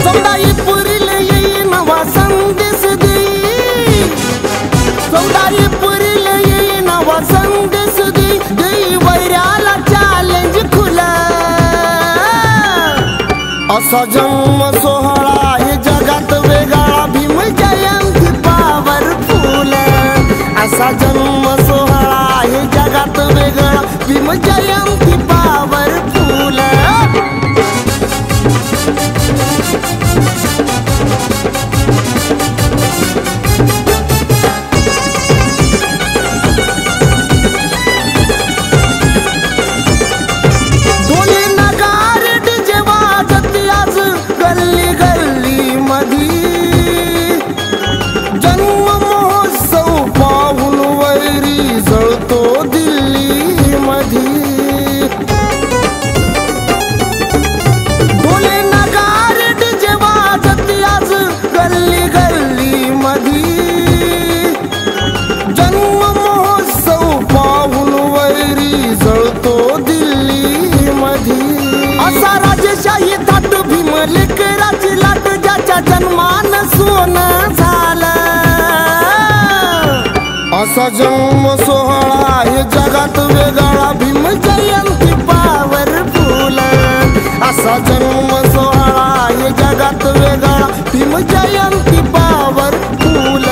चौदाई पुरील येईन वा संदेश देई, चौदाई पुरील येईन वा संदेश देई, देई वैऱ्याला चॅलेंज खुला। असा जन्म सोहळा हे जगात वेगळा, भीम जयंती पॉवरफुल। असा जन्म सोहळा हे जगात वेगळा, भीम जयंती पॉवरफुल। ढोली नगार डीजे वाजत आज गल्ली गल्ली मधी, जन्म महोत्सव पाहून वैरी जळतो दिल्ली मधी। ढोली नगार डीजे वाजत आज गल्ली गल्ली मधी, जन्म महोत्सव पाहून वैरी जळतो दिल्ली मधी। असा राजेशाही थाट भीम लेकराची लाट, ज्याच्या जन्मान सोनं झालं। असा जन्म सोहळा हे जगात वेगळा, भीम जयंती पॉवरफुल। असा जन्म सोहळा हे जगात वेगळा, भीम जयंती पॉवरफुल।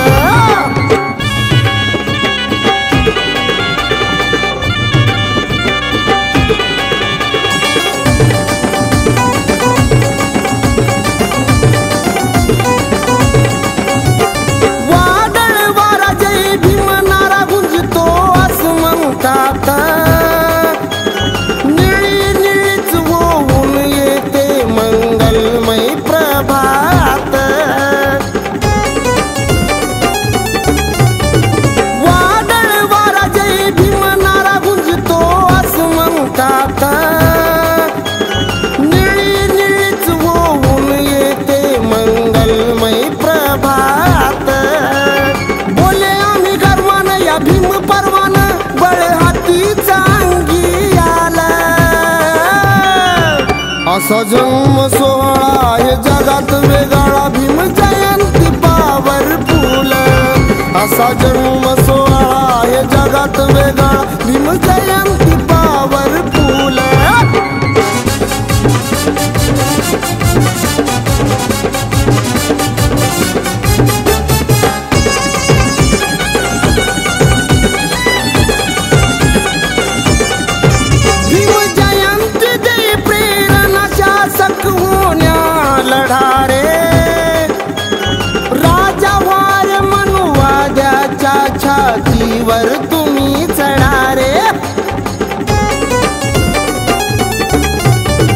वादळ वारा जय भीम नारा गुंजतो आसमंतात, निळी निळीच होऊन येते मंगलमय प्रभात। वादळ वारा जय भीम नारा गुंजतो आसमंतात, निळी निळीच होऊन येते मंगलमय प्रभात। बोले आम्ही गर्वान या भीम पर्वान, बळ हातीचा अंगी आला। असा जन्म सोहळा हे जगात वेगळा, भीम जयंती पॉवरफुल। असा जन्म सोहळा हे जगात वेगळा, भीम जयंती पॉवरफुल। भीम जयंती दे प्रेरणा शासक होण्या लढारे, राजा वार मनुवाद्याच्या छातीवर तुम्ही चढारे।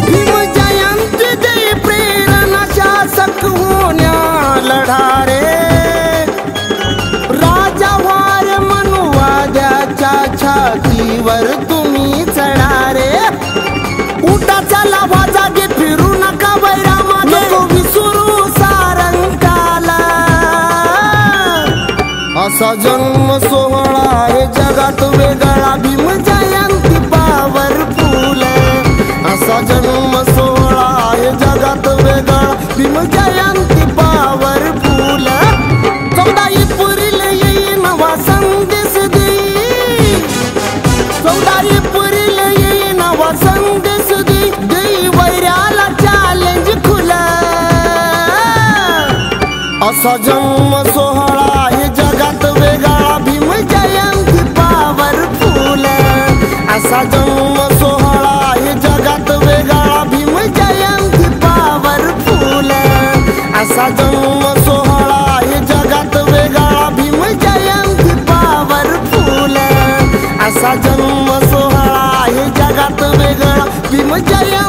भीम जयंती दे प्रेरणा शासक होण्या लढारे, राजा वार मनुवाद्याच्या छातीवर तुम्ही चढारे। उठा चला वाजागे फिरू नका वैरामा, नको विसरू सारंगाला। असा जन्म सोहळा हे जगात वेगळा, भीम जयंती पॉवरफुल। असा जन्म सोहळा हे जगात वेगळा, भीम जयंती पॉवरफुल। चौदाई पुरील येईन वा संदेश देई, चौदाई पुरील येईन वा संदेश देई, देई वैऱ्याला चॅलेंज खुला। असा जन्म सोहळा हे जगात वेगळा, भीम जयंती पॉवरफुल। असा जन्म सोहळा हे जगात वेगळा, भीम जयंती पॉवरफुल। असा जन्म सोहळा हे जगात वेगळा, भीम जयंती पॉवरफुल। असा जन्म सोहळा हे जगात वेगळा, भीम जयंती